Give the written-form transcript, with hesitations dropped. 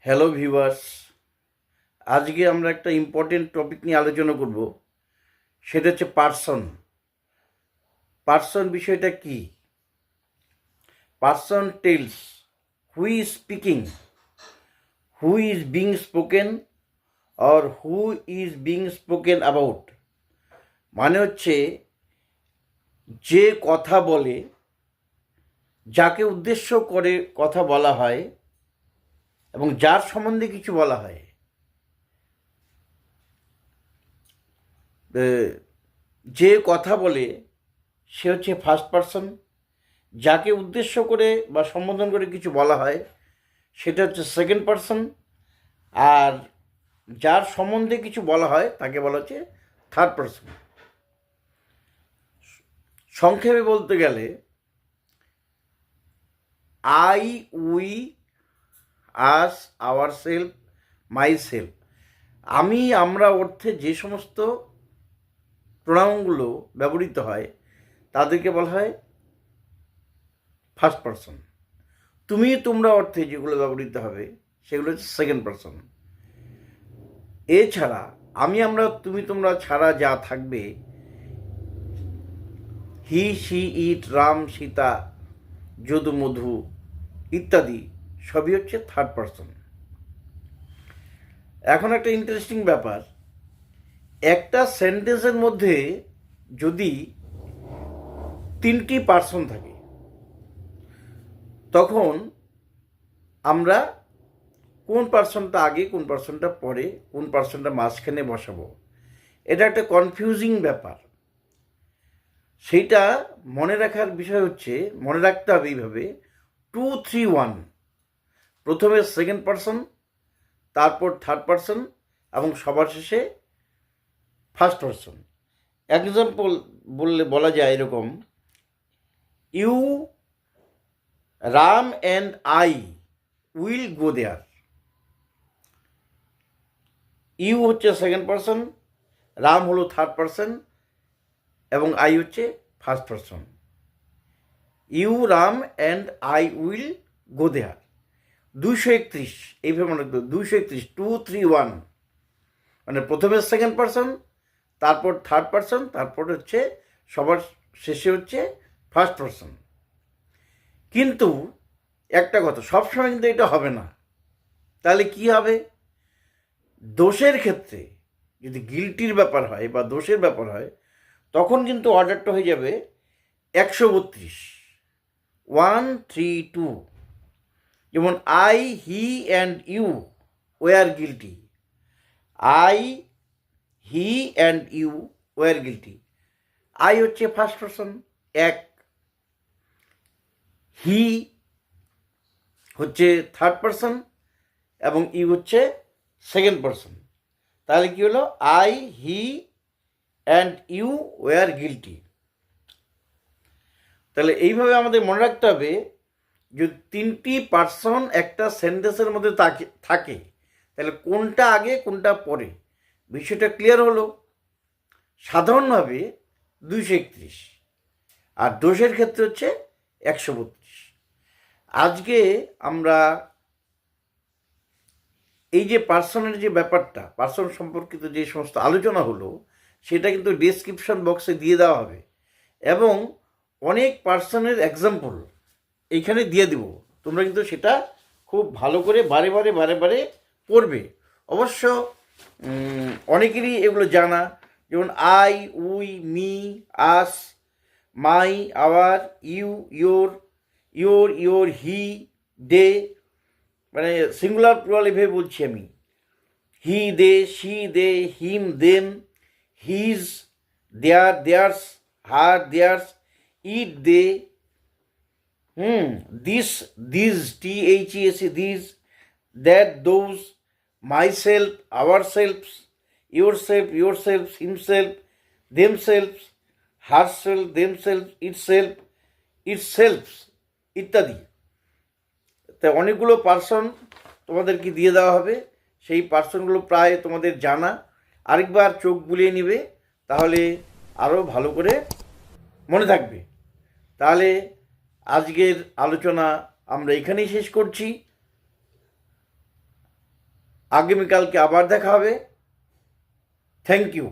Hello viewers, আজকে আমরা একটা ইম্পর্টেন্ট টপিক নিয়ে আলোচনা করব। সেটা হচ্ছে পার্সন। পার্সন বিষয়টা কি? Person tells who is speaking, who is being spoken or who is being spoken about. মানে হচ্ছে যে কথা বলে, যাকে উদ্দেশ্য করে কথা বলা হয় এবং যার সম্বন্ধে কিছু বলা হয়। যে কথা বলে সে হচ্ছে ফার্স্ট পার্সন, যাকে উদ্দেশ্য করে বা সম্বোধন করে কিছু বলা হয় সেটা হচ্ছে সেকেন্ড পার্সন, আর যার সম্বন্ধে কিছু বলা হয় তাকে বলা হচ্ছে থার্ড পার্সন। সংক্ষেপে বলতে গেলে I, we, us, our self, my self, আমি, আমরা অর্থে যে সমস্ত প্রোনাউনগুলো ব্যবহৃত হয় তাদেরকে বলা হয় ফার্স্ট পার্সন। তুমি, তোমরা অর্থে যেগুলো ব্যবহৃত হবে সেগুলো হচ্ছে সেকেন্ড পার্সন। এছাড়া আমি, আমরা, তুমি, তোমরা ছাড়া যা থাকবে, হি, সি, ইট, রাম, সীতা, যদু, মধু ইত্যাদি সবই হচ্ছে থার্ড পার্সন। এখন একটা ইন্টারেস্টিং ব্যাপার, একটা সেন্টেন্সের মধ্যে যদি তিনটি পার্সন থাকে তখন আমরা কোন পার্সনটা আগে, কোন পার্সনটা পরে, কোন পার্সনটা মাঝখানে বসাবো, এটা একটা কনফিউজিং ব্যাপার। সেইটা মনে রাখার বিষয় হচ্ছে, মনে রাখতে হবে এইভাবে 2-3-1, প্রথমে সেকেন্ড পার্সন, তারপর থার্ড পার্সন এবং সবার শেষে ফার্স্ট পার্সন। এক্সাম্পল বলা যায় এরকম, you, Ram and I will go there. You হচ্ছে সেকেন্ড পার্সন, রাম হলো থার্ড পার্সন এবং আই হচ্ছে first person. You, Ram and I will go there. 231, এইভাবে মনে রাখতে 231, 2-3-1, মানে প্রথমে সেকেন্ড পার্সন, তারপর থার্ড পার্সন, তারপর হচ্ছে সবার শেষে হচ্ছে ফার্স্ট পার্সন। কিন্তু একটা কথা, সবসময় কিন্তু এটা হবে না। তাহলে কি হবে? দোষের ক্ষেত্রে যদি গিল্টির ব্যাপার হয় বা দোষের ব্যাপার হয় তখন কিন্তু অর্ডারটা হয়ে যাবে 132, 1-3-2। যেমন I, he and you were guilty. I, he and you were guilty. I হচ্ছে ফার্স্ট পার্সন, এক। হি হচ্ছে থার্ড পার্সন এবং ইউ হচ্ছে সেকেন্ড পার্সন। তাহলে কি হলো? I, he and you were guilty. তাহলে এইভাবে আমাদের মনে রাখতে হবে, যদি তিনটি পার্সন একটা সেন্টেন্সের মধ্যে থাকে তাহলে কোনটা আগে কোনটা পরে, বিষয়টা ক্লিয়ার হলো। সাধারণভাবে 231, আর দোষের ক্ষেত্রে হচ্ছে 132। আজকে আমরা এই যে পার্সনের যে ব্যাপারটা, পার্সন সম্পর্কিত যে সমস্ত আলোচনা হলো সেটা কিন্তু ডেসক্রিপশন বক্সে দিয়ে দেওয়া হবে এবং অনেক পার্সনের এক্সাম্পল এইখানে দিয়ে দেব। তোমরা কিন্তু সেটা খুব ভালো করে বারে বারে পড়বে। অবশ্য অনেকেরই এগুলো জানা, যেমন I, we, me, us, my, our, you, your, he, they, মানে সিঙ্গুলার প্লুরাল এভাবে বলছি আমি। He, they, she, they, him, them, his, their, theirs, her, theirs, it, they, this, THES, this, that, those, myself, ourselves, yourself, himself, themselves, herself, themselves, itself ইত্যাদি। তাই অনেকগুলো person তোমাদেরকে দিয়ে দেওয়া হবে। সেই পার্সনগুলো প্রায় তোমাদের জানা। আরেকবার চোখ বুলিয়ে নিবে, তাহলে আরও ভালো করে মনে থাকবে। তাহলে আজকের আলোচনা আমরা এখানেই শেষ করছি। আগামীকালকে আবার দেখা হবে। Thank you.